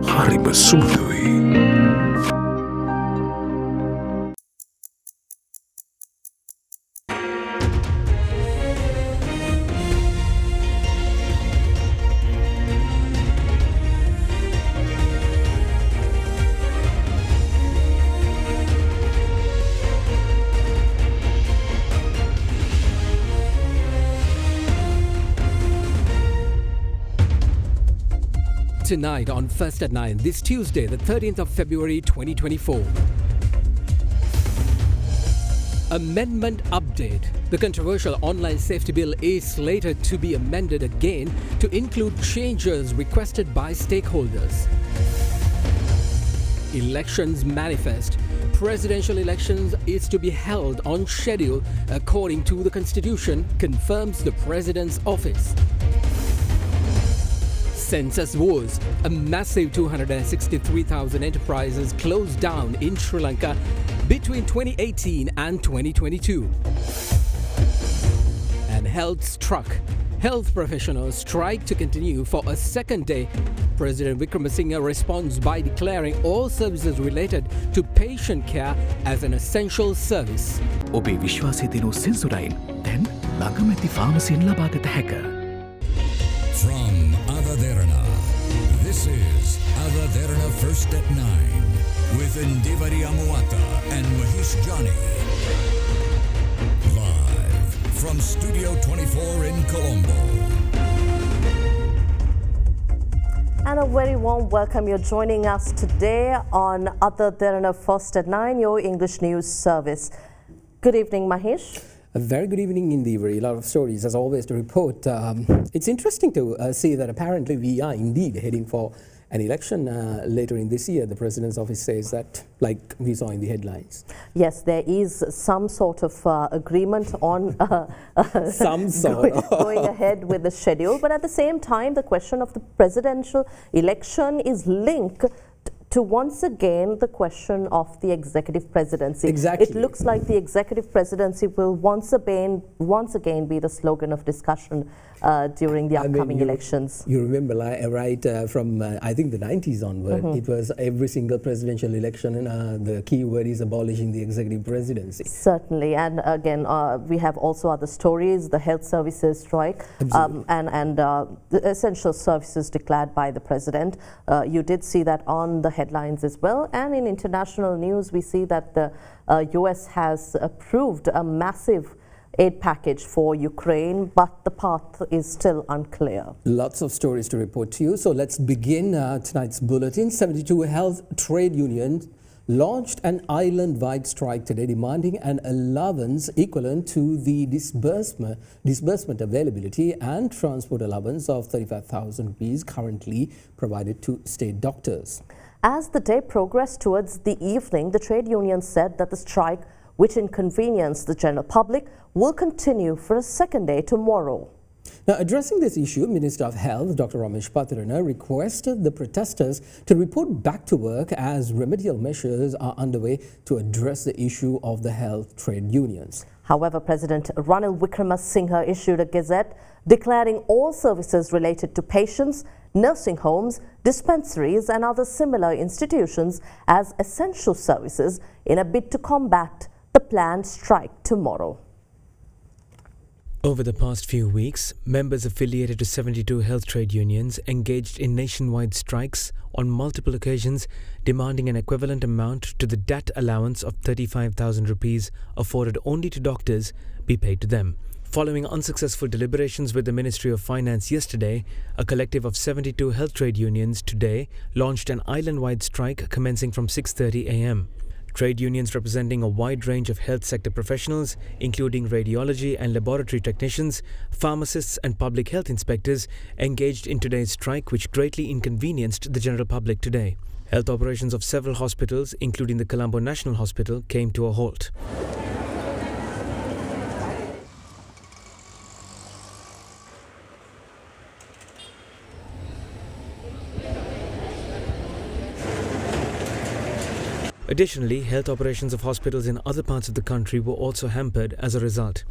හරිම සුදුයි. Tonight on First at 9, this Tuesday, the 13th of February 2024. Amendment update. The controversial online safety bill is slated to be amended again to include changes requested by stakeholders. Elections manifest. Presidential elections is to be held on schedule according to the Constitution, confirms the President's office. Census wars. A massive 263,000 enterprises closed down in Sri Lanka between 2018 and 2022. And health struck. Health professionals strike to continue for a second day. President Wickremesinghe responds by declaring all services related to patient care as an essential service. ඔබේ විශ්වාසය දිනු සෙන්සුරයින් දැන් ළඟමැති ෆාමසියෙන් ලබාගත හැක. From AdaDerana, this is AdaDerana First at 9 with Ndivari Amuata and Mahish Johnny. Live from Studio 24 in Colombo. And a very warm welcome. You're joining us today on AdaDerana First at 9, your English news service. Good evening, Mahish. A very good evening indeed. A lot of stories as always to report. It's interesting to see that apparently we are indeed heading for an election later in this year. The President's office says that, like we saw in the headlines. Yes, there is some sort of agreement on going ahead with the schedule. But at the same time, the question of the presidential election is linked to once again the question of the executive presidency. Exactly. It looks like the executive presidency will once again be the slogan of discussion during the upcoming elections. You remember, right, from I think the 90s onward, it was every single presidential election and the key word is abolishing the executive presidency. Certainly, and again, we have also other stories, the health services strike and the essential services declared by the president. You did see that on the headlines as well, and in international news, we see that the US has approved a massive aid package for Ukraine, but the path is still unclear. Lots of stories to report to you. So let's begin tonight's bulletin. 72 health trade unions launched an island-wide strike today demanding an allowance equivalent to the disbursement availability and transport allowance of 35,000 rupees currently provided to state doctors. As the day progressed towards the evening, the trade union said that the strike, which inconvenienced the general public, will continue for a second day tomorrow. Now, addressing this issue, Minister of Health, Dr. Ramesh Patirana, requested the protesters to report back to work as remedial measures are underway to address the issue of the health trade unions. However, President Ranil Wickremesinghe issued a gazette declaring all services related to patients, nursing homes, dispensaries and other similar institutions as essential services in a bid to combat the planned strike tomorrow. Over the past few weeks, members affiliated to 72 health trade unions engaged in nationwide strikes on multiple occasions, demanding an equivalent amount to the DAT allowance of 35,000 rupees afforded only to doctors be paid to them. Following unsuccessful deliberations with the Ministry of Finance yesterday, a collective of 72 health trade unions today launched an island-wide strike commencing from 6:30 a.m. Trade unions representing a wide range of health sector professionals, including radiology and laboratory technicians, pharmacists and public health inspectors, engaged in today's strike, which greatly inconvenienced the general public today. Health operations of several hospitals, including the Colombo National Hospital, came to a halt. Additionally, health operations of hospitals in other parts of the country were also hampered as a result.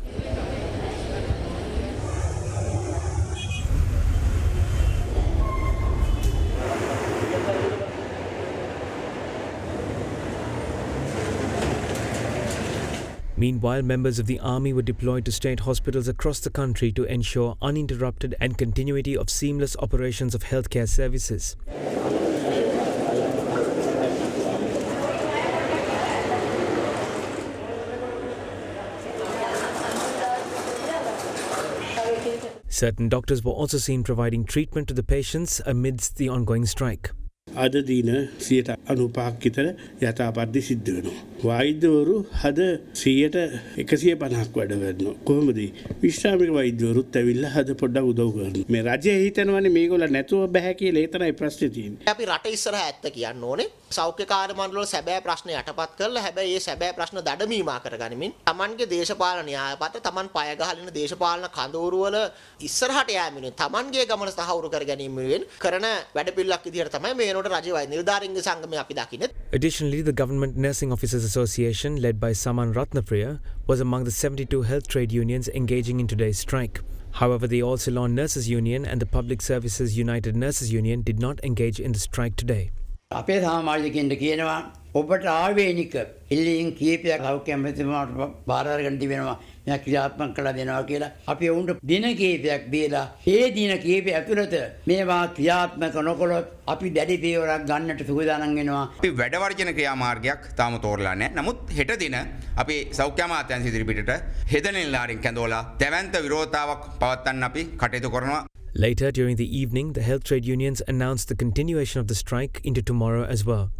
Meanwhile, members of the army were deployed to state hospitals across the country to ensure uninterrupted and continuity of seamless operations of healthcare services. Certain doctors were also seen providing treatment to the patients amidst the ongoing strike. අද දින 95ක් විතර යථාපත්‍ය සිද්ධ වෙනවා. වෛද්‍යවරු අද 150ක් වැඩ කරනවා. කොහොමද? විශ්‍රාමික වෛද්‍යවරුත් ඇවිල්ලා අද පොඩ්ඩක් උදව් කරනවා. මේ රජය හිතනවානේ මේගොල්ලෝ නැතුව බෑ කියලා ඒ තරයි ප්‍රශ්නේ තියෙන්නේ. අපි රට ඉස්සරහ ඇත්ත කියන්න ඕනේ. සෞඛ්‍ය කාර්ය මණ්ඩල වල සැබෑ ප්‍රශ්න යටපත් කරලා හැබැයි මේ සැබෑ ප්‍රශ්න දඩමීමා කරගනිමින් Tamanගේ දේශපාලන න්‍යායපත්‍ර Taman පය ගහලින දේශපාලන කඳවුරු වල ඉස්සරහට යෑමෙන් Tamanගේ ගමන සහවුරු කර ගැනීම වෙනුවෙන් කරන වැඩපිළිවෙලක් විදිහට තමයි මේ වෙනකොට රජයේ වෛද්‍ය නිලධාරීන්ගේ සංගමය අපි දකින්නේ. Additionally, the Government Nursing Officers Association, led by Saman Ratnapriya, was among the 72 health trade unions engaging in today's strike. However, the All Ceylon Nurses Union and the Public Services United Nurses Union did not engage in the strike today. අපේ සමාජිකින්ට කියනවා ඔබට ආවේනික ඉල්ලීම් කීපයක් සෞඛ්‍ය අමාත්‍යාංශයට බාර අරගෙන තිබෙනවා මෙයා ක්‍රියාත්මක කළා දෙනවා කියලා අපි වුන්ට දින කීපයක් දීලා ඒ දින කීපය ඇතුළත මේවා ක්‍රියාත්මක නොකළොත් අපි දැඩි පියවරක් ගන්නට සූදානම් වෙනවා. අපි වැඩ වර්ජන ක්‍රියාමාර්ගයක් තාම තෝරලා නැහැ. නමුත් හෙට දින අපි සෞඛ්‍ය අමාත්‍යාංශ ඉදිරිපිටට හෙද නිලධාරීන් කැඳවලා දැවැන්ත විරෝධතාවක් පවත්වන්න අපි කටයුතු කරනවා. Later during the evening, the health trade unions announced the continuation of the strike into tomorrow as well.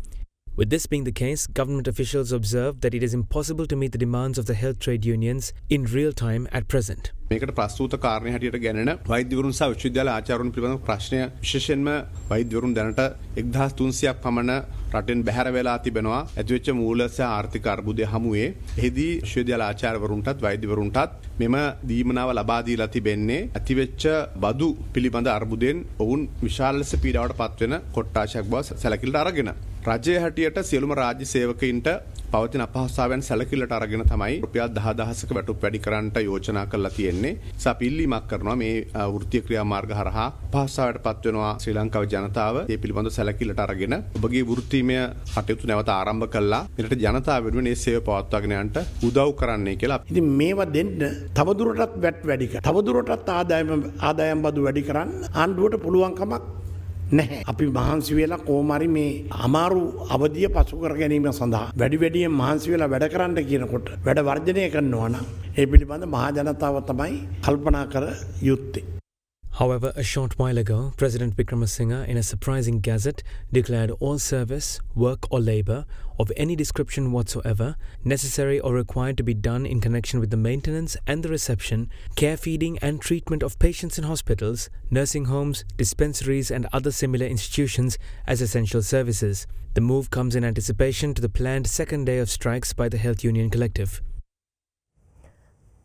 With this being the case, government officials observed that it is impossible to meet the demands of the health trade unions in real time at present. මේකට ප්‍රස්තුත කාරණේ හැටියට ගැනෙන වෛද්‍යවරුන් සහ විශ්වවිද්‍යාල ආචාර්යවරුන් පිළිබඳ ප්‍රශ්නය විශේෂයෙන්ම වෛද්‍යවරුන් දැනට 1300ක් පමණ රටෙන් බැහැර වෙලා තිබෙනවා ඇතිවෙච්ච මූල සහ ආර්ථික අර්බුදය හමුවේ. එහිදී විශ්වවිද්‍යාල ආචාර්යවරුන්ටත් වෛද්‍යවරුන්ටත් මෙම දීමනාව ලබා දීලා තිබෙන්නේ ඇතිවෙච්ච බදු පිළිබඳ අර්බුදයෙන් ඔවුන් විශාල ලෙස පීඩාවට පත්වෙන කොට්ටාශයක් බව සැලකිල්ලට අරගෙන රජයේ හැටියට සියලුම රාජ්‍ය සේවකයින්ට පවතින අපහසුතාවයන් සැලකිල්ලට අරගෙන තමයි රුපියල් 10000ක වැටුප් වැඩි කරන්නට යෝජනා කරලා තියෙන්නේ. සපිල්ලීමක් කරනවා මේ වෘත්තීය ක්‍රියාමාර්ග හරහා අපහසුතාවයට පත් වෙනවා ශ්‍රී ලංකාවේ ජනතාව. මේ පිළිබඳව සැලකිල්ලට අරගෙන ඔබගේ වෘත්තීමය කටයුතු නැවත ආරම්භ කළා. මෙරට ජනතාව වෙනුවෙන් මේ සේවය පවත්වාගෙන යන්නට උදව් කරන්නයි කියලා. ඉතින් මේවා දෙන්න තවදුරටත් වැට් වැඩි කරන්න. තවදුරටත් ආදායම් බදු වැඩි කරන්න ආණ්ඩුවට පුළුවන් කමක් නැහැ. අපි මහන්සි වෙලා කොහොමරි මේ අමාරු අවධිය පසු කර ගැනීම සඳහා වැඩියෙන් මහන්සි වෙලා වැඩ කරන්න කියනකොට වැඩ වර්ජනය කරනවා නම් ඒ පිළිබඳ මහා ජනතාව තමයි කල්පනා කර යුත්තේ. However, a short while ago, President Wickremesinghe, in a surprising gazette, declared all service, work or labour of any description whatsoever necessary or required to be done in connection with the maintenance and the reception, care, feeding and treatment of patients in hospitals, nursing homes, dispensaries and other similar institutions as essential services. The move comes in anticipation to the planned second day of strikes by the Health Union Collective.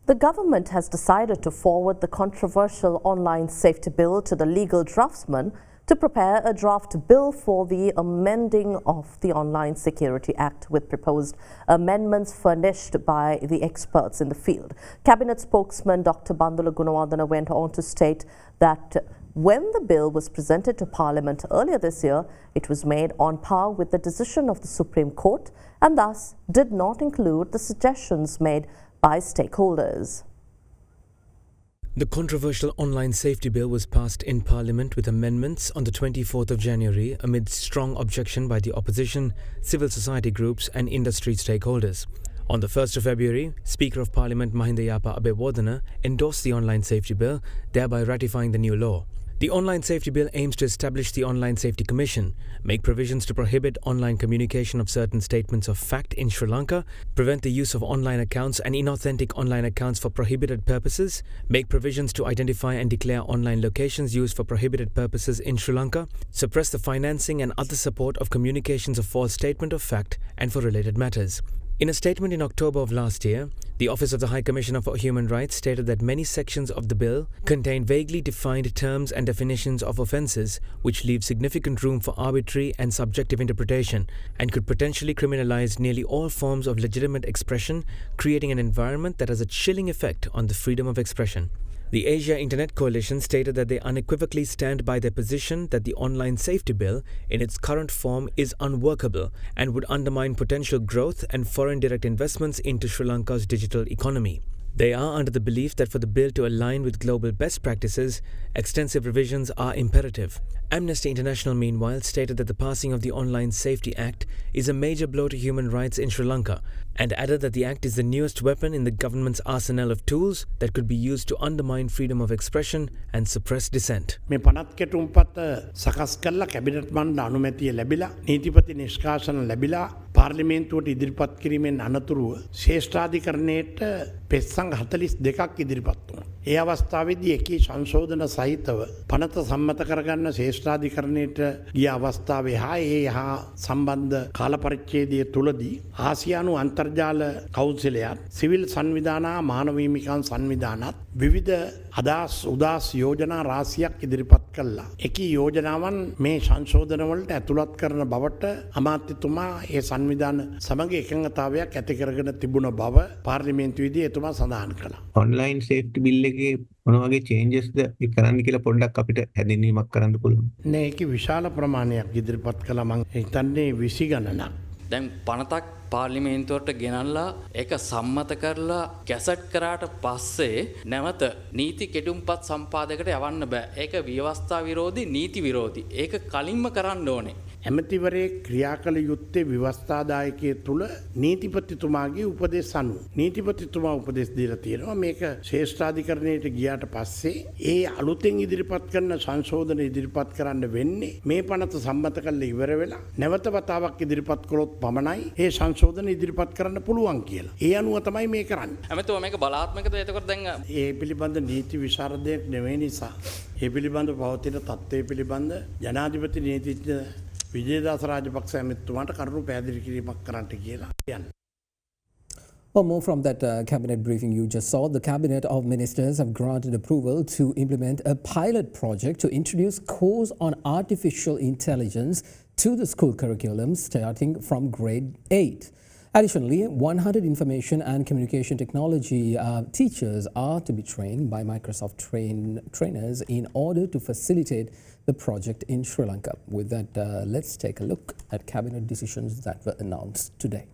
The government has decided to forward the controversial online safety bill to the legal draftsman to prepare a draft bill for the amending of the Online Security Act with proposed amendments furnished by the experts in the field. Cabinet spokesman Dr. Bandula Gunawardena went on to state that when the bill was presented to Parliament earlier this year, it was made on par with the decision of the Supreme Court and thus did not include the suggestions made by stakeholders. The controversial online safety bill was passed in Parliament with amendments on the 24th of January amid strong objection by the opposition, civil society groups and industry stakeholders. On the 1st of February, Speaker of Parliament Mahinda Yapa Abewardena endorsed the online safety bill, thereby ratifying the new law. The Online Safety Bill aims to establish the Online Safety Commission, make provisions to prohibit online communication of certain statements of fact in Sri Lanka, prevent the use of online accounts and inauthentic online accounts for prohibited purposes, make provisions to identify and declare online locations used for prohibited purposes in Sri Lanka, suppress the financing and other support of communications of false statement of fact and for related matters. In a statement in October of last year, the Office of the High Commissioner for Human Rights stated that many sections of the bill contain vaguely defined terms and definitions of offences which leave significant room for arbitrary and subjective interpretation and could potentially criminalise nearly all forms of legitimate expression, creating an environment that has a chilling effect on the freedom of expression. The Asia Internet Coalition stated that they unequivocally stand by their position that the online safety bill in its current form is unworkable and would undermine potential growth and foreign direct investments into Sri Lanka's digital economy. They are under the belief that for the bill to align with global best practices, extensive revisions are imperative. Amnesty International, meanwhile, stated that the passing of the Online Safety Act is a major blow to human rights in Sri Lanka and added that the act is the newest weapon in the government's arsenal of tools that could be used to undermine freedom of expression and suppress dissent. මේ පනත් කෙටුම්පත සකස් කල්ලා cabinet මණ්ඩ අනුමැතිය ලැබිලා නීතිපති නිෂ්කාශන ලැබිලා පාර්ලිමේන්තුවට ඉදිරිපත් කිරීමෙන් අනතුරුව ශ්‍රේෂ්ඨාධිකරණයට පෙත්සංග 42ක් ඉදිරිපත් වුණා. ඒ අවස්ථාවේදී එකී සංශෝධන සහිතව පනත සම්මත කරගන්න ශ්‍රේෂ්ඨාධිකරණයට ගිය අවස්ථාවේ හා සම්බන්ධ කාල පරිච්ඡේදය තුලදී ආසියානු අන්තර්ජාල කවුන්සිලයත් සිවිල් සංවිධාන මානව හිමිකම් සංවිධානත් විවිධ අදහස් උදාස් යෝජනා රාශියක් ඉදිරිපත් කළා. එකී යෝජනාවන් මේ සංශෝධන වලට ඇතුළත් කරන බවට අමාත්‍යතුමා ඒ සංවිධාන සමග එකඟතාවයක් ඇති කරගෙන තිබුණ බව පාර්ලිමේන්තුවේදී එතුමා සඳහන් කළා. ඔන්ලයින් සේෆ්ටි බිල් එකේ මොන වගේ චේන්ජස්ද කරන්න කියලා පොඩ්ඩක් අපිට හැදින්වීමක් කරන්න පුළුවන්. නෑ ඒකේ විශාල ප්‍රමාණයක් ඉදිරිපත් කළා. මම හිතන්නේ 20 ගණනක්. දැන් පනතක් පාර්ලිමේන්තුවට ගෙනල්ලා ඒක සම්මත කරලා ගැසට් කරාට පස්සේ නැවත නීති කෙටුම්පත් සම්පාදකට යවන්න බෑ. ඒක ව්‍යවස්ථා විරෝධී නීති විරෝධී. ඒක කලින්ම කරන්න ඕනේ. ඇමතිවරේ ක්‍රියා කළ යුත්තේ ව්‍යවස්ථාදායකයේ තුල නීතිපතිතුමාගේ උපදෙස් අනුව. නීතිපතිතුමා උපදෙස් දීලා තියෙනවා මේක ශ්‍රේෂ්ඨාධිකරණයට ගියාට පස්සේ ඒ අලුතෙන් ඉදිරිපත් කරන සංශෝධන ඉදිරිපත් කරන්න වෙන්නේ මේ පනත සම්මත කරලා ඉවර වෙලා නැවත වතාවක් ඉදිරිපත් කළොත් පමණයි ඒ සංශෝධන ඉදිරිපත් කරන්න පුළුවන් කියලා. ඒ අනුව තමයි මේ කරන්නේ. ඇමතිතුමා මේක බලාත්මකද? එතකොට දැන් ඒ පිළිබඳ නීති විශාරදයක් නෙවෙයි නිසා ඒ පිළිබඳ පවතින තත්ත්වය පිළිබඳ ජනාධිපති නීතිඥ විජේදාස රාජපක්ෂ ඇමතිතුමාට කරුණු පැහැදිලි කිරීමක් කරන්නට කියලා කියන්නේ. Well, more from that cabinet briefing you just saw. The cabinet of ministers have granted approval to implement a pilot project to introduce course on artificial intelligence to the school curriculum starting from grade 8. Additionally, 100 information and communication technology teachers are to be trained by Microsoft trainers in order to facilitate the project in Sri Lanka. With that, let's take a look at cabinet decisions that were announced today.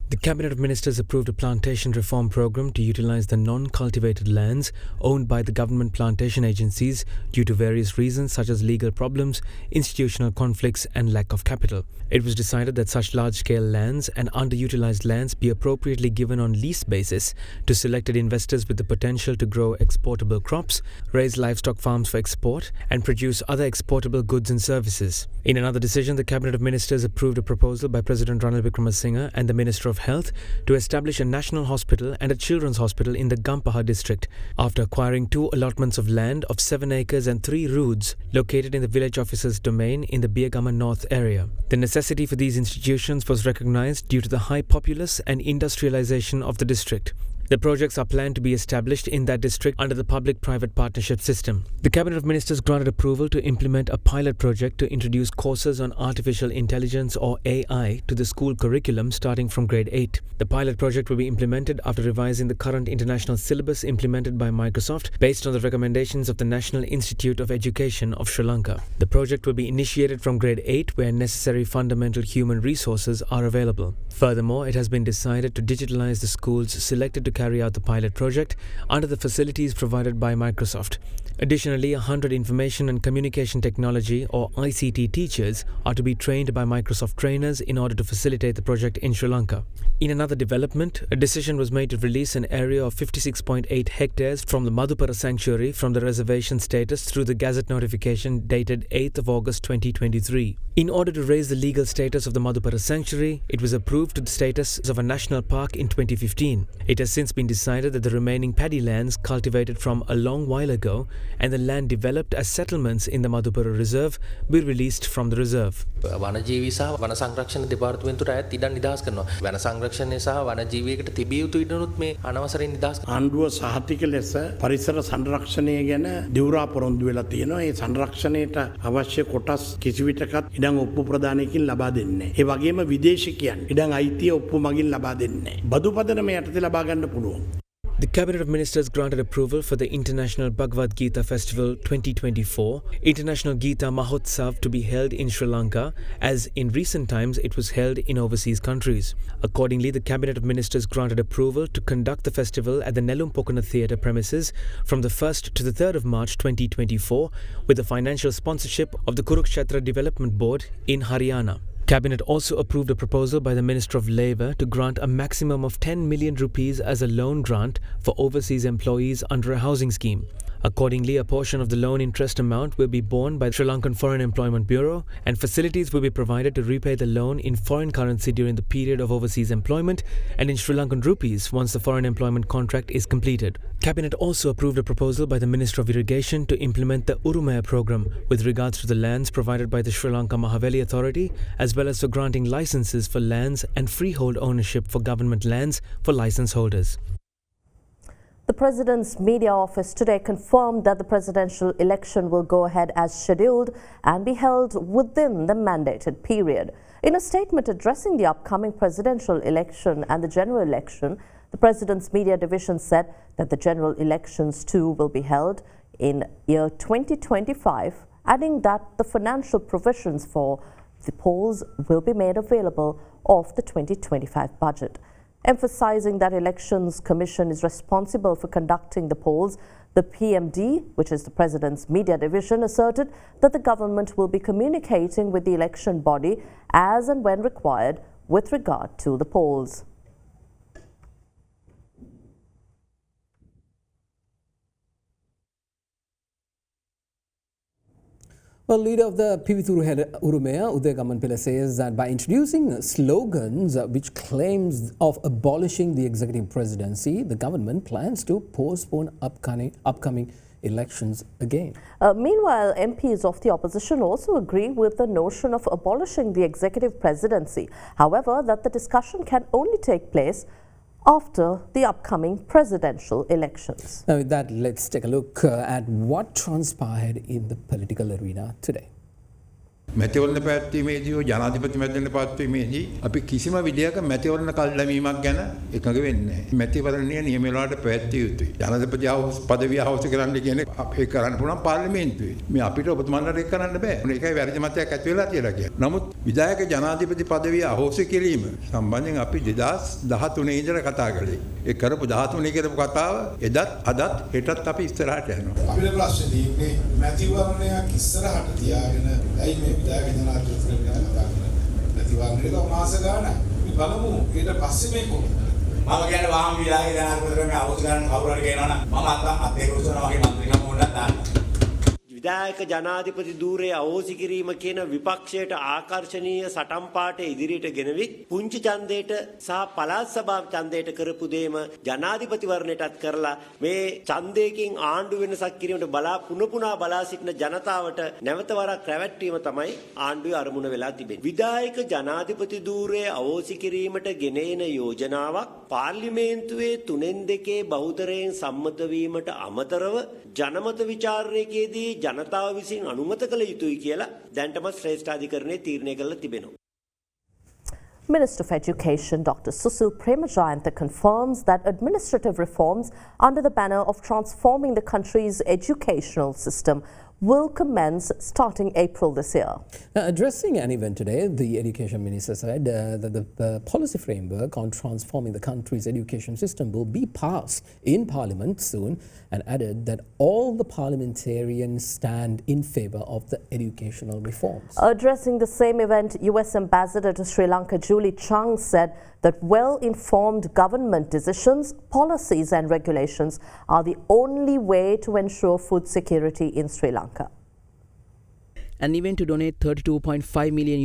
The Cabinet of Ministers approved a plantation reform program to utilize the non-cultivated lands owned by the government plantation agencies due to various reasons such as legal problems, institutional conflicts and lack of capital. It was decided that such large-scale lands and underutilized lands be appropriately given on lease basis to selected investors with the potential to grow exportable crops, raise livestock farms for export and produce other exportable goods and services. In another decision, the Cabinet of Ministers approved a proposal by President Ranil Wickremesinghe and the Minister of Health to establish a national hospital and a children's hospital in the Gampaha district after acquiring 2 allotments of land of 7 acres and 3 roods located in the village officer's domain in the Biagama North area. The necessity for these institutions was recognized due to the high populace and industrialization of the district. The projects are planned to be established in that district under the public-private partnership system. The Cabinet of Ministers granted approval to implement a pilot project to introduce courses on artificial intelligence or AI to the school curriculum starting from grade 8. The pilot project will be implemented after revising the current international syllabus implemented by Microsoft based on the recommendations of the National Institute of Education of Sri Lanka. The project will be initiated from grade 8 where necessary fundamental human resources are available. Furthermore, it has been decided to digitalize the schools selected to carry out the pilot project under the facilities provided by Microsoft. Additionally, 100 information and communication technology or ICT teachers are to be trained by Microsoft trainers in order to facilitate the project in Sri Lanka. In another development, a decision was made to release an area of 56.8 hectares from the Madhupara sanctuary from the reservation status through the Gazette notification dated 8th of August 2023. In order to raise the legal status of the Madhupara sanctuary, it was approved to the status of a national park in 2015. It has since been decided that the remaining paddy lands cultivated from a long while ago and the land developed as settlements in the Madhupara reserve be released from the reserve. වනජීවී සහ වන සංරක්ෂණ දෙපාර්තමේන්තුවට අයත් ඉඩම් නිදහස් කරනවා. වන සංරක්ෂණය සහ වනජීවීකට තිබිය යුතු ඉඩනුත් මේ අනවසරයෙන් නිදහස් කරනවා. ආණ්ඩුව සහතික ලෙස පරිසර සංරක්ෂණය ගැන දිවුරා පොරොන්දු වෙලා තියෙනවා. ඒ සංරක්ෂණයට අවශ්‍ය කොටස් කිසිවිටකත් ඉඩම් ඔප්පු ප්‍රදානයකින් ලබා දෙන්නේ නැහැ. ඒ වගේම විදේශිකයන් ඉඩම් අයිතිය ඔප්පු මගින් ලබා දෙන්නේ නැහැ. බදු පදනම යටතේ ලබා ගන්න පුළුවන්. The Cabinet of Ministers granted approval for the International Bhagavad Gita Festival 2024, International Gita Mahotsav, to be held in Sri Lanka, as in recent times it was held in overseas countries. Accordingly, the Cabinet of Ministers granted approval to conduct the festival at the Nelum Pokana Theatre premises from the 1st to the 3rd of March 2024 with the financial sponsorship of the Kurukshetra Development Board in Haryana. Cabinet also approved a proposal by the Minister of Labour to grant a maximum of 10 million rupees as a loan grant for overseas employees under a housing scheme. Accordingly, a portion of the loan interest amount will be borne by the Sri Lankan Foreign Employment Bureau, and facilities will be provided to repay the loan in foreign currency during the period of overseas employment and in Sri Lankan rupees once the foreign employment contract is completed. Cabinet also approved a proposal by the Minister of Irrigation to implement the Urumaya program with regards to the lands provided by the Sri Lanka Mahaweli Authority, as well as for granting licenses for lands and freehold ownership for government lands for license holders. The President's Media Office today confirmed that the presidential election will go ahead as scheduled and be held within the mandated period. In a statement addressing the upcoming presidential election and the general election, the President's Media Division said that the general elections too will be held in year 2025, adding that the financial provisions for the polls will be made available of the 2025 budget. Emphasizing that Elections Commission is responsible for conducting the polls, the PMD, which is the President's Media Division, asserted that the government will be communicating with the election body as and when required with regard to the polls. Well, leader of the Pivithuru Urumaya, Uday Gamanpila, says that by introducing slogans which claims of abolishing the executive presidency, the government plans to postpone upcoming elections again. Meanwhile, MPs of the opposition also agree with the notion of abolishing the executive presidency. However, that the discussion can only take place after the upcoming presidential elections. Now with that, let's take a look at what transpired in the political arena today. මැතිවරණ පැවැත්වීමේදී හෝ ජනාධිපති මැතිවරණ පැවැත්වීමේදී අපි කිසිම විදියක මැතිවරණ කල්ැවීමක් ගැන එකඟ වෙන්නේ නැහැ. මැතිවරණය නියම වේලාවට පැවැත්විය යුතුයි. ජනාධිපති පදවිය අවශ්‍ය කරන්න කියන්නේ ඒක කරන්න පුළුවන් පාර්ලිමේන්තුවේ. මේ අපිට ඔබතුමාලට ඒක කරන්න බෑ. ඒකයි වැරදි මතයක් ඇති වෙලා කියලා කියන්නේ. නමුත් විධායක ජනාධිපති පදවිය අවශ්‍ය කිරීම සම්බන්ධයෙන් අපි 2013 ඉඳලා කතා කළේ. ඒ කරපු 13 කරපු කතාව එදත් අදත් හෙටත් අපි ඉස්සරහට යනවා. අපේ ප්‍රශ්නේ තියෙන්නේ මැතිවරණයක් ඉස්සරහට තියාගෙන ඇයි මේ විධායක ජනාධිපතිතුමා ගැන කතා කරන්නේ? මැතිවරණයට මාස ගානක්. අපි බලමු ඊට පස්සේ මේ කොහොමද? මම කියන්නේ වහම් විධායක ජනාධිපතිතුමා අවුස් ගන්න කවුරු හරි කියනවනම් මම අතේ කුසනවා වගේ මන්ත්‍රීකම උන්නත් දාන්න. විධායක ජනාධිපති ධූරයේ අවෝසි කිරීම කියන විපක්ෂයට ආකර්ශනීය සටන් පාඨය ඉදිරියට ගෙනවිත් පුංචි ඡන්දයට සහ පළාත් සභා ඡන්දයට කරපු දෙයම ජනාධිපතිවරණයටත් කරලා මේ ඡන්දයකින් ආණ්ඩු වෙනසක් කිරීමට බලා පුනපුනා බලා සිටින ජනතාවට නැවත වරක් රැවට්ටීම තමයි ආණ්ඩුවේ අරමුණ වෙලා තිබෙන්නේ. විධායක ජනාධිපති ධූරයේ අවෝසි කිරීමට ගෙන එන යෝජනාවක් පාර්ලිමේන්තුවේ 3/2 බහුතරයෙන් සම්මත වීමට අමතරව ජනමත විචාරණයකදී ජනතාව විසින් අනුමත කළ යුතුයි කියලා දැන්ටම ශ්‍රේෂ්ඨාධිකරණයේ තීරණය කරලා තිබෙනවා. Minister of Education Dr. Susil Premajayantha confirms that administrative reforms under the banner of transforming the country's educational system will commence starting April this year. Now, addressing an event today, the Education Minister said that the policy framework on transforming the country's education system will be passed in Parliament soon, and added that all the parliamentarians stand in favour of the educational reforms. Addressing the same event, US Ambassador to Sri Lanka Julie Chung said that well-informed government decisions, policies and regulations are the only way to ensure food security in Sri Lanka. An event to donate $32.5 million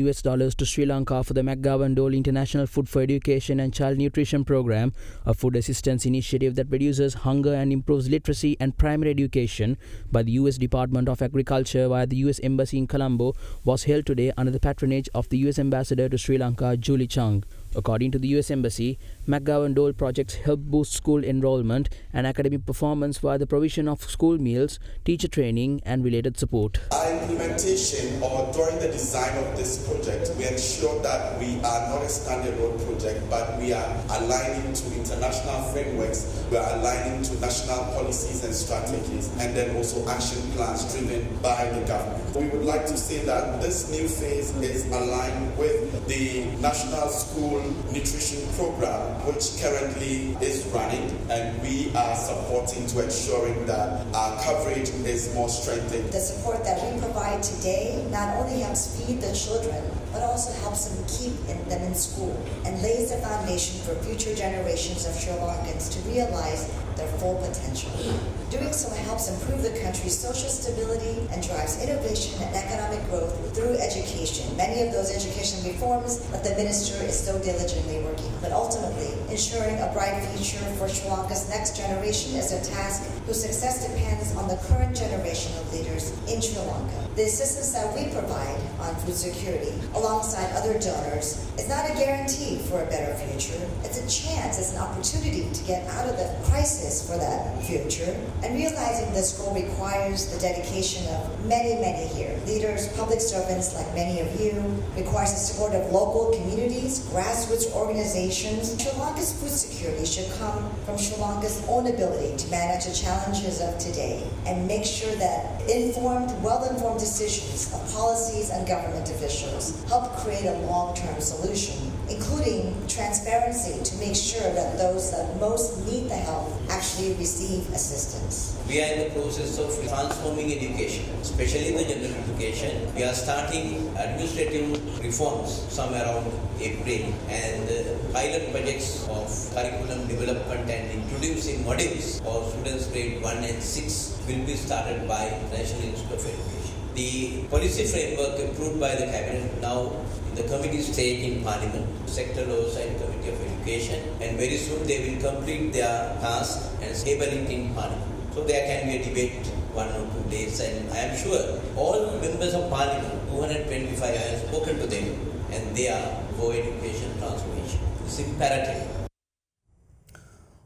to Sri Lanka for the McGowan Dole International Food for Education and Child Nutrition Program, a food assistance initiative that reduces hunger and improves literacy and primary education by the US Department of Agriculture via the US Embassy in Colombo, was held today under the patronage of the US Ambassador to Sri Lanka, Julie Chung. According to the US Embassy, McGowan Dole projects help boost school enrollment and academic performance via the provision of school meals, teacher training, and related support. Our implementation or during the design of this project, we ensure that we are not a standalone project, but we are aligning to international frameworks, we are aligning to national policies and strategies, and then also action plans driven by the government. We would like to say that this new phase is aligned with the National School Nutrition Program, which currently is running, and we are supporting to ensuring that our coverage is more strengthened. The support that we provide today not only helps feed the children, but also helps them keep them in school and lays the foundation for future generations of Sri Lankans to realize their full potential. Doing so helps improve the country's social stability and drives innovation and economic growth through education. Many of those education reforms that the minister is so diligently working, but ultimately ensuring a bright future for Sri Lanka's next generation is a task whose success depends on the current generation of leaders in Sri Lanka. The assistance that we provide on food security alongside other donors is not a guarantee for a better future. It's a chance, it's an opportunity to get out of the crisis for that future. And realizing this goal requires the dedication of many here. Leaders, public servants like many of you, requires the support of local communities, grassroots organizations. Sri Lanka's food security should come from Sri Lanka's own ability to manage the challenges of today and make sure that well-informed decisions of policies and government officials help create a long-term solution, including transparency to make sure that those that most need the help actually receive assistance. We are in the process of transforming education, especially the general education. We are starting administrative reforms somewhere around April, and pilot projects of curriculum development and introducing modules for students grade 1 and 6 will be started by National Institute of Education. The policy framework approved by the Cabinet now in the committee stage in Parliament, Sectoral Oversight Committee of Education, and very soon they will complete their task and table it in Parliament. So there can be a debate 1 or 2 days, and I am sure all members of Parliament, 225, I have spoken to them, and they are for education transformation. It's imperative.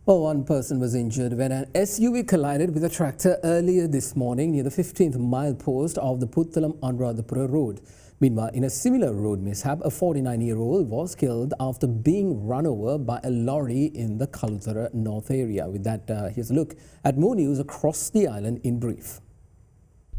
Well, one person was injured when an SUV collided with a tractor earlier this morning near the 15th mile post of the Puttalam-Anuradhapura road. Meanwhile, in a similar road mishap, a 49-year-old was killed after being run over by a lorry in the Kalutara North area. With that, here's a look at more news across the island in brief.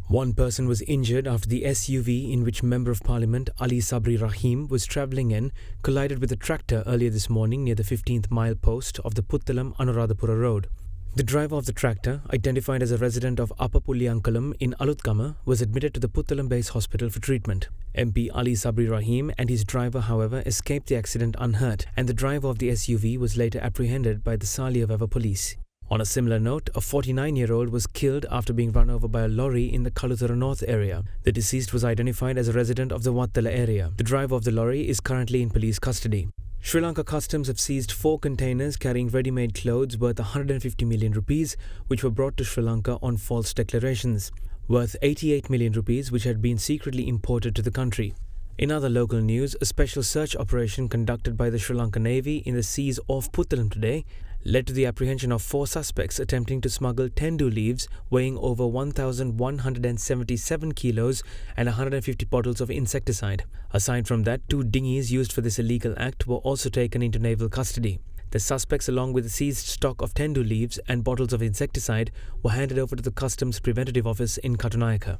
One person was injured after the SUV in which Member of Parliament Ali Sabri Rahim was travelling in collided with a tractor earlier this morning near the 15th mile post of the Puttalam-Anuradhapura road. The driver of the tractor, identified as a resident of Upper Pulliyankalam in Alutkama, was admitted to the Puttalam Base Hospital for treatment. MP Ali Sabri Rahim and his driver, however, escaped the accident unhurt, and the driver of the SUV was later apprehended by the Saliaveva police. On a similar note, a 49-year-old was killed after being run over by a lorry in the Kalutara North area. The deceased was identified as a resident of the Wattala area. The driver of the lorry is currently in police custody. Sri Lanka Customs have seized 4 containers carrying ready-made clothes worth 150 million rupees, which were brought to Sri Lanka on false declarations, worth 88 million rupees, which had been secretly imported to the country. In other local news, a special search operation conducted by the Sri Lanka Navy in the seas off Puttalam today led to the apprehension of 4 suspects attempting to smuggle tendu leaves weighing over 1,177 kilos and 150 bottles of insecticide. Aside from that, 2 dinghies used for this illegal act were also taken into naval custody. The suspects, along with the seized stock of tendu leaves and bottles of insecticide, were handed over to the Customs Preventative Office in Katunayaka.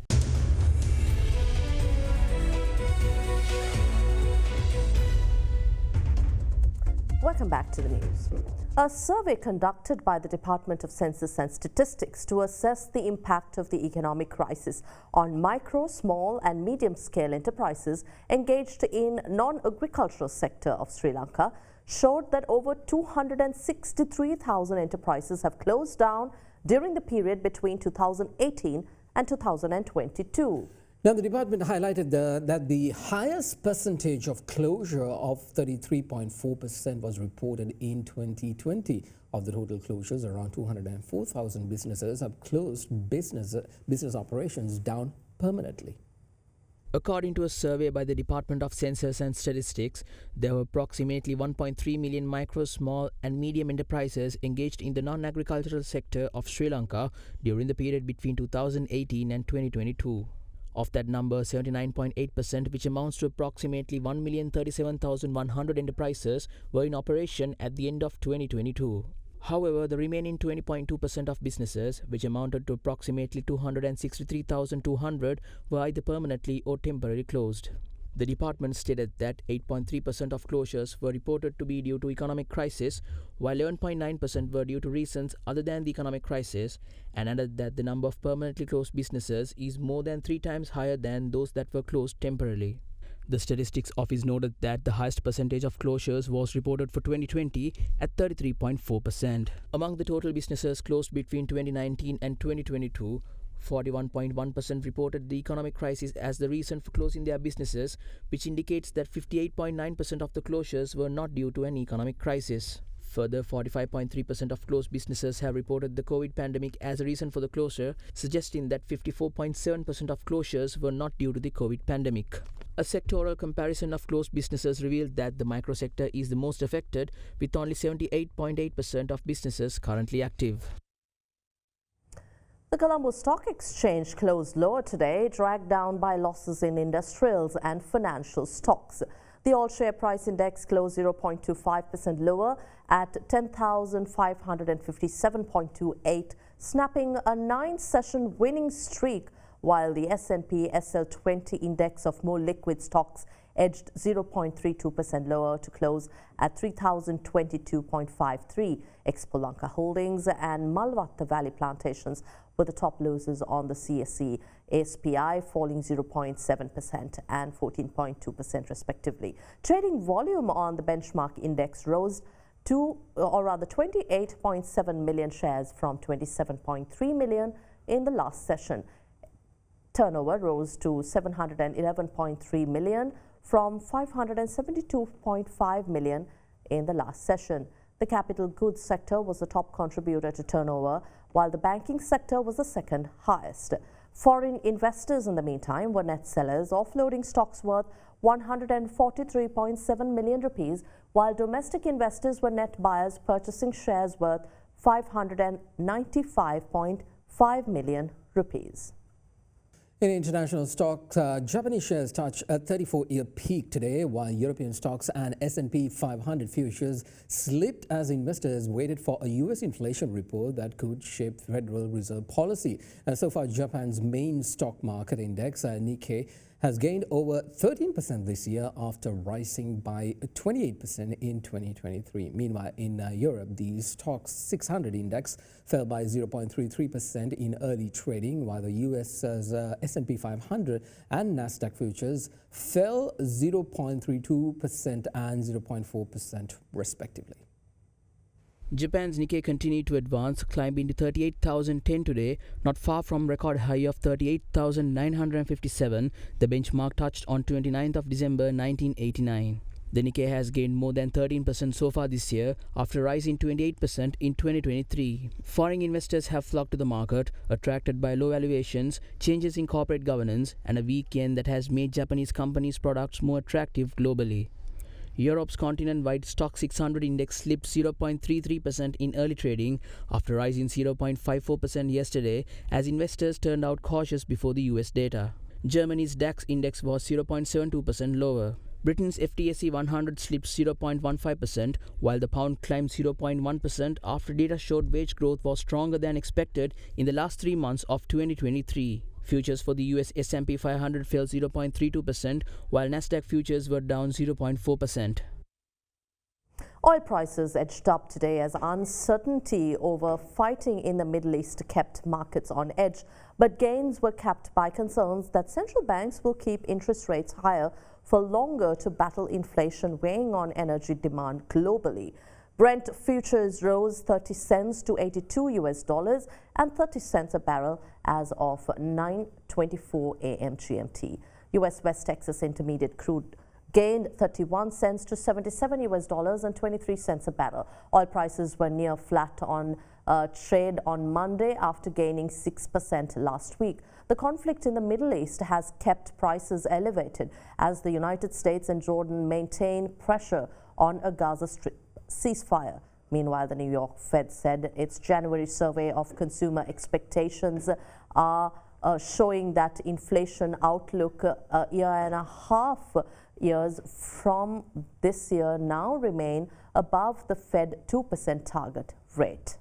Welcome back to the news. A survey conducted by the Department of Census and Statistics to assess the impact of the economic crisis on micro, small and medium-scale enterprises engaged in non-agricultural sector of Sri Lanka showed that over 263,000 enterprises have closed down during the period between 2018 and 2022. Now, the department highlighted that the highest percentage of closure of 33.4% was reported in 2020. Of the total closures, around 204,000 businesses have closed business operations down permanently. According to a survey by the Department of Census and Statistics, there were approximately 1.3 million micro, small and medium enterprises engaged in the non-agricultural sector of Sri Lanka during the period between 2018 and 2022. Of that number, 79.8%, which amounts to approximately 1,037,100 enterprises, were in operation at the end of 2022. However, the remaining 20.2% of businesses, which amounted to approximately 263,200, were either permanently or temporarily closed. The department stated that 8.3% of closures were reported to be due to economic crisis, while 11.9% were due to reasons other than the economic crisis, and added that the number of permanently closed businesses is more than 3 times higher than those that were closed temporarily. The Statistics Office noted that the highest percentage of closures was reported for 2020 at 33.4%. Among the total businesses closed between 2019 and 2022, 41.1% reported the economic crisis as the reason for closing their businesses, which indicates that 58.9% of the closures were not due to an economic crisis. Further, 45.3% of closed businesses have reported the COVID pandemic as a reason for the closure, suggesting that 54.7% of closures were not due to the COVID pandemic. A sectoral comparison of closed businesses revealed that the micro sector is the most affected, with only 78.8% of businesses currently active. The Colombo Stock Exchange closed lower today, dragged down by losses in industrials and financial stocks. The all-share price index closed 0.25% lower at 10,557.28, snapping a 9-session winning streak, while the S&P SL20 index of more liquid stocks edged 0.32% lower to close at 3,022.53. Expo Lanka Holdings and Malvatta Valley Plantations were the top losers on the CSE, ASPI falling 0.7% and 14.2% respectively. Trading volume on the benchmark index rose to, or rather 28.7 million shares from 27.3 million in the last session. Turnover rose to 711.3 million from 572.5 million in the last session. The capital goods sector was the top contributor to turnover, while the banking sector was the second highest. Foreign investors, in the meantime, were net sellers, offloading stocks worth 143.7 million rupees, while domestic investors were net buyers, purchasing shares worth 595.5 million rupees. In international stocks, Japanese shares touched a 34-year peak today, while European stocks and S&P 500 futures slipped as investors waited for a U.S. inflation report that could shape Federal Reserve policy. So far, Japan's main stock market index, Nikkei, has gained over 13% this year after rising by 28% in 2023. Meanwhile, in Europe, the Stoxx 600 index fell by 0.33% in early trading, while the US's S&P 500 and Nasdaq futures fell 0.32% and 0.4% respectively. Japan's Nikkei continued to advance, climbing to 38,010 today, not far from record high of 38,957, the benchmark touched on 29th of December 1989. The Nikkei has gained more than 13% so far this year, after rising 28% in 2023. Foreign investors have flocked to the market, attracted by low valuations, changes in corporate governance, and a weak yen that has made Japanese companies' products more attractive globally. Europe's continent-wide Stoxx 600 index slipped 0.33% in early trading after rising 0.54% yesterday as investors turned out cautious before the US data. Germany's DAX index was 0.72% lower. Britain's FTSE 100 slipped 0.15%, while the pound climbed 0.1% after data showed wage growth was stronger than expected in the last 3 months of 2023. Futures for the US S&P 500 fell 0.32%, while Nasdaq futures were down 0.4%. Oil prices edged up today as uncertainty over fighting in the Middle East kept markets on edge, but gains were capped by concerns that central banks will keep interest rates higher for longer to battle inflation weighing on energy demand globally. Brent futures rose 30 cents to $82 and 30 cents a barrel as of 9:24 a.m. GMT. US West Texas Intermediate crude gained 31 cents to $77 and 23 cents a barrel. Oil prices were near flat on trade on Monday after gaining 6% last week. The conflict in the Middle East has kept prices elevated as the United States and Jordan maintain pressure on a Gaza Strip ceasefire. Meanwhile, the New York Fed said its January survey of consumer expectations are showing that inflation outlook a year and a half years from this year now remain above the Fed 2% target rate.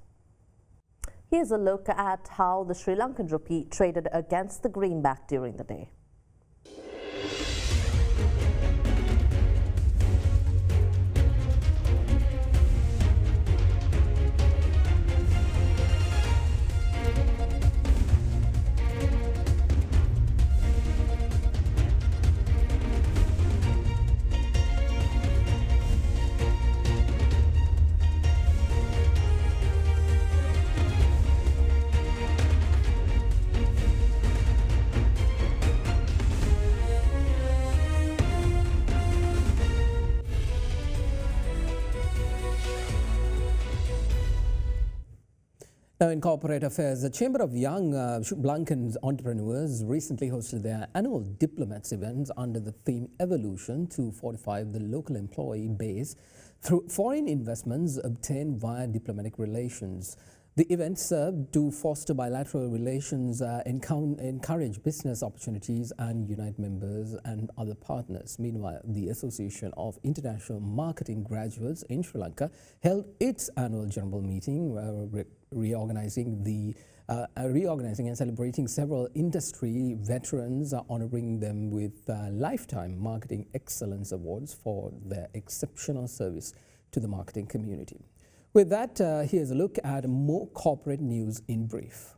Here's a look at how the Sri Lankan rupee traded against the greenback during the day. Now, in corporate affairs, the Chamber of Young Lankan Entrepreneurs recently hosted their annual Diplomats events under the theme Evolution to fortify the local employee base through foreign investments obtained via diplomatic relations. The event served to foster bilateral relations, encourage business opportunities and unite members and other partners. Meanwhile, the Association of International Marketing Graduates in Sri Lanka held its annual general meeting, reorganizing and celebrating several industry veterans, honoring them with lifetime marketing excellence awards for their exceptional service to the marketing community. With that, here's a look at more corporate news in brief.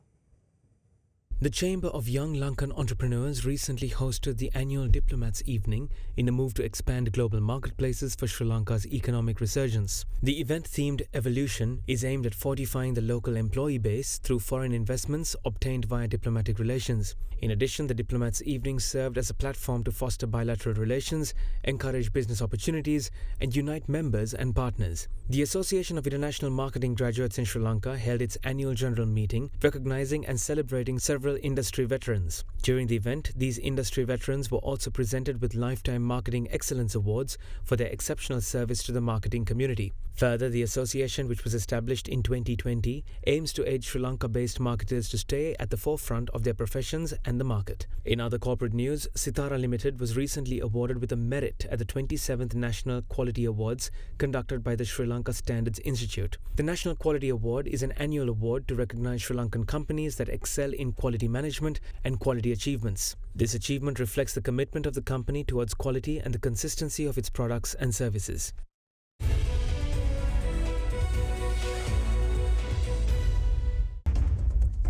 The Chamber of Young Lankan Entrepreneurs recently hosted the annual Diplomats Evening in a move to expand global marketplaces for Sri Lanka's economic resurgence. The event themed Evolution is aimed at fortifying the local employee base through foreign investments obtained via diplomatic relations. In addition, the Diplomats Evening served as a platform to foster bilateral relations, encourage business opportunities, and unite members and partners. The Association of International Marketing Graduates in Sri Lanka held its annual general meeting, recognizing and celebrating several industry veterans. During the event, these industry veterans were also presented with Lifetime Marketing Excellence Awards for their exceptional service to the marketing community. Further, the association, which was established in 2020, aims to aid Sri Lanka-based marketers to stay at the forefront of their professions and the market. In other corporate news, Sitara Limited was recently awarded with a merit at the 27th National Quality Awards conducted by the Sri Lanka Standards Institute. The National Quality Award is an annual award to recognize Sri Lankan companies that excel in quality management and quality achievements. This achievement reflects the commitment of the company towards quality and the consistency of its products and services.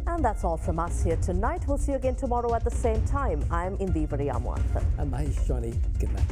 And that's all from us here tonight. We'll see you again tomorrow at the same time. I'm Indivari Amwanthan. I'm Mahesh Johnny. Good night.